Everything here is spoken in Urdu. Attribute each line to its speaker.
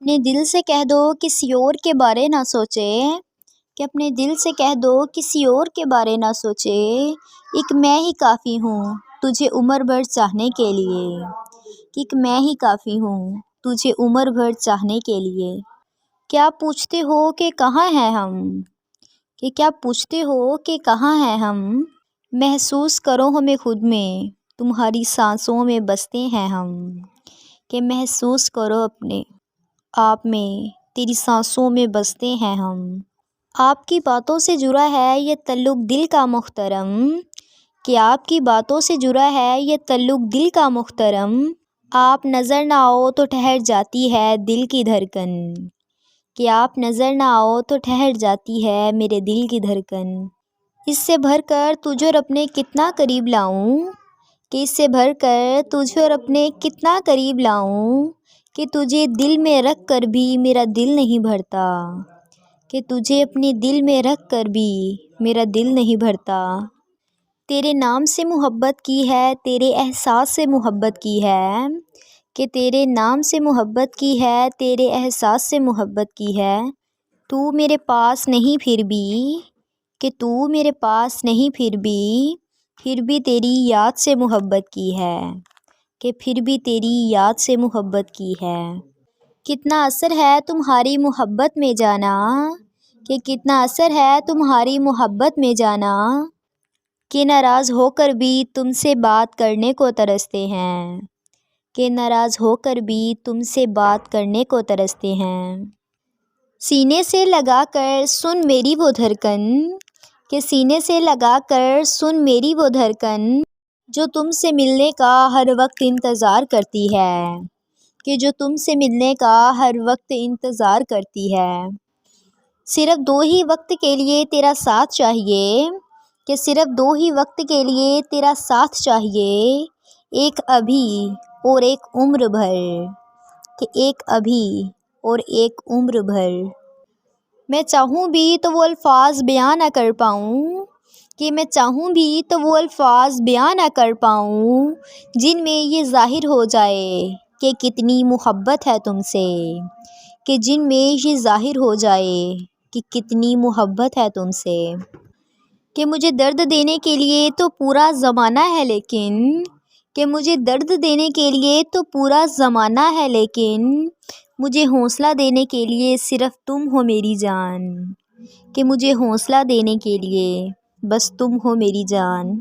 Speaker 1: اپنے دل سے کہہ دو کسی اور کے بارے نہ سوچے، کہ اپنے دل سے کہہ دو کسی اور کے بارے نہ سوچے، ایک میں ہی کافی ہوں تجھے عمر بھر چاہنے کے لیے، کہ ایک میں ہی کافی ہوں تجھے عمر بھر چاہنے کے لیے۔ کیا پوچھتے ہو کہ کہاں ہیں ہم، کہ کیا پوچھتے ہو کہ کہاں ہیں ہم، محسوس کرو ہمیں خود میں تمہاری سانسوں میں بستے ہیں ہم، کہ محسوس کرو اپنے آپ میں تیری سانسوں میں بستے ہیں ہم۔ آپ کی باتوں سے جڑا ہے یہ تعلق دل کا محترم، کہ آپ کی باتوں سے جڑا ہے یہ تعلق دل کا محترم، آپ نظر نہ آؤ تو ٹھہر جاتی ہے دل کی دھڑکن، کہ آپ نظر نہ آؤ تو ٹھہر جاتی ہے میرے دل کی دھڑکن۔ اس سے بھر کر تجھے اور اپنے کتنا قریب لاؤں، کہ اس سے بھر کر تجھے اور اپنے کتنا قریب لاؤں، کہ تجھے دل میں رکھ کر بھی میرا دل نہیں بھرتا، کہ تجھے اپنے دل میں رکھ کر بھی میرا دل نہیں بھرتا۔ تیرے نام سے محبت کی ہے، تیرے احساس سے محبت کی ہے، کہ تیرے نام سے محبت کی ہے، تیرے احساس سے محبت کی ہے۔ تو میرے پاس نہیں پھر بھی، کہ تو میرے پاس نہیں پھر بھی تیری یاد سے محبت کی ہے، کہ پھر بھی تیری یاد سے محبت کی ہے۔ کتنا اثر ہے تمہاری محبت میں جانا، کہ کتنا اثر ہے تمہاری محبت میں جانا، کہ ناراض ہو کر بھی تم سے بات کرنے کو ترستے ہیں، کہ ناراض ہو کر بھی تم سے بات کرنے کو ترستے ہیں۔ سینے سے لگا کر سن میری وہ دھڑکن، کہ سینے سے لگا کر سن میری وہ دھڑکن، جو تم سے ملنے کا ہر وقت انتظار کرتی ہے، کہ جو تم سے ملنے کا ہر وقت انتظار کرتی ہے۔ صرف دو ہی وقت کے لیے تیرا ساتھ چاہیے، کہ صرف دو ہی وقت کے لیے تیرا ساتھ چاہیے، ایک ابھی اور ایک عمر بھر، کہ ایک ابھی اور ایک عمر بھر۔ میں چاہوں بھی تو وہ الفاظ بیان نہ کر پاؤں، کہ میں چاہوں بھی تو وہ الفاظ بیان نہ کر پاؤں، جن میں یہ ظاہر ہو جائے کہ کتنی محبت ہے تم سے، کہ جن میں یہ ظاہر ہو جائے کہ کتنی محبت ہے تم سے۔ کہ مجھے درد دینے کے لیے تو پورا زمانہ ہے لیکن، کہ مجھے درد دینے کے لیے تو پورا زمانہ ہے لیکن، مجھے حوصلہ دینے کے لیے صرف تم ہو میری جان، کہ مجھے حوصلہ دینے کے لیے بس تم ہو میری جان۔